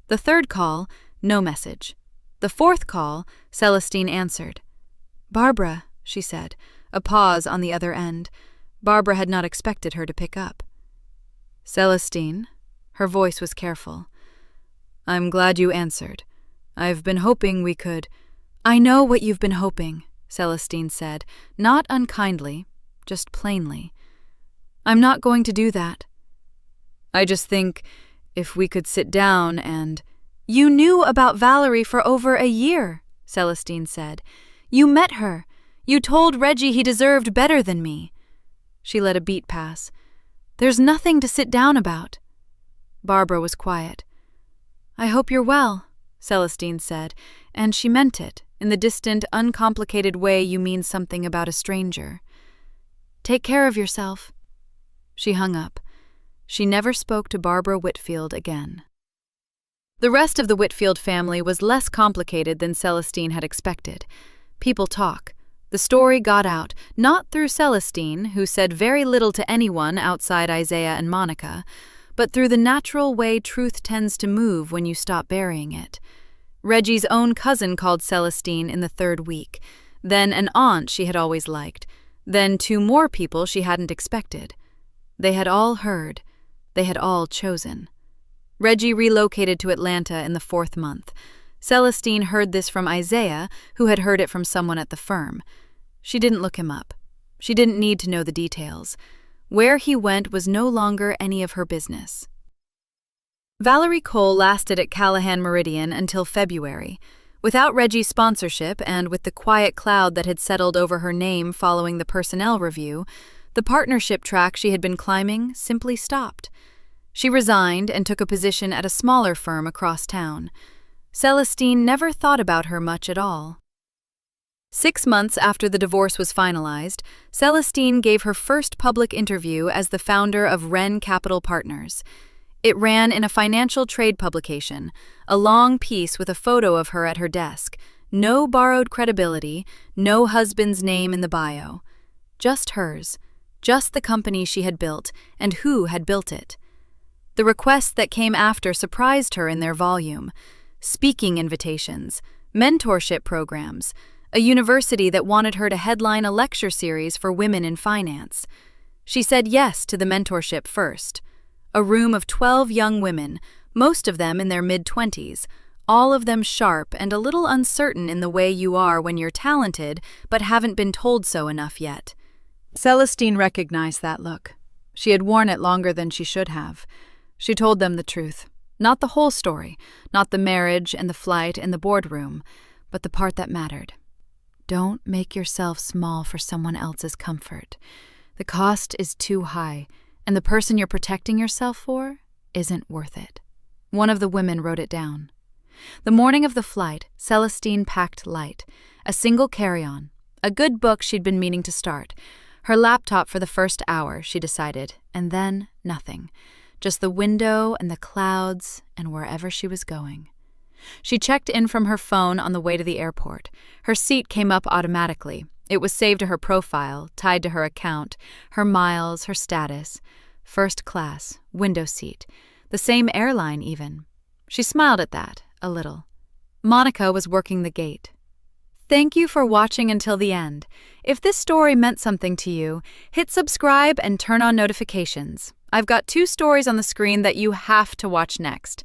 The third call, no message. The fourth call, Celestine answered. "Barbara," she said, a pause on the other end. Barbara had not expected her to pick up. "Celestine," her voice was careful. "I'm glad you answered. I've been hoping we could—" "I know what you've been hoping," Celestine said, not unkindly, just plainly. "I'm not going to do that. I just think if we could sit down and—" "You knew about Valerie for over a year," Celestine said. "You met her. You told Reggie he deserved better than me." She let a beat pass. "There's nothing to sit down about." Barbara was quiet. "I hope you're well," Celestine said, and she meant it, in the distant, uncomplicated way you mean something about a stranger. "Take care of yourself." She hung up. She never spoke to Barbara Whitfield again. The rest of the Whitfield family was less complicated than Celestine had expected. People talk. The story got out, not through Celestine, who said very little to anyone outside Isaiah and Monica, but through the natural way truth tends to move when you stop burying it. Reggie's own cousin called Celestine in the 3rd week, then an aunt she had always liked, then 2 more people she hadn't expected. They had all heard. They had all chosen. Reggie relocated to Atlanta in the 4th month. Celestine heard this from Isaiah, who had heard it from someone at the firm. She didn't look him up. She didn't need to know the details. Where he went was no longer any of her business. Valerie Cole lasted at Callahan Meridian until February. Without Reggie's sponsorship and with the quiet cloud that had settled over her name following the personnel review, the partnership track she had been climbing simply stopped. She resigned and took a position at a smaller firm across town. Celestine never thought about her much at all. 6 months after the divorce was finalized, Celestine gave her first public interview as the founder of Wren Capital Partners. It ran in a financial trade publication, a long piece with a photo of her at her desk, no borrowed credibility, no husband's name in the bio. Just hers, just the company she had built, and who had built it. The requests that came after surprised her in their volume. Speaking invitations, mentorship programs, a university that wanted her to headline a lecture series for women in finance. She said yes to the mentorship first. A room of 12 young women, most of them in their mid-20s, all of them sharp and a little uncertain in the way you are when you're talented but haven't been told so enough yet. Celestine recognized that look. She had worn it longer than she should have. She told them the truth. Not the whole story, not the marriage and the flight and the boardroom, but the part that mattered. Don't make yourself small for someone else's comfort. The cost is too high, and the person you're protecting yourself for isn't worth it. One of the women wrote it down. The morning of the flight, Celestine packed light. A single carry-on. A good book she'd been meaning to start. Her laptop for the first hour, she decided, and then nothing. Just the window and the clouds and wherever she was going. She checked in from her phone on the way to the airport. Her seat came up automatically. It was saved to her profile, tied to her account, her miles, her status. First class, window seat. The same airline, even. She smiled at that, a little. Monica was working the gate. Thank you for watching until the end. If this story meant something to you, hit subscribe and turn on notifications. I've got 2 stories on the screen that you have to watch next.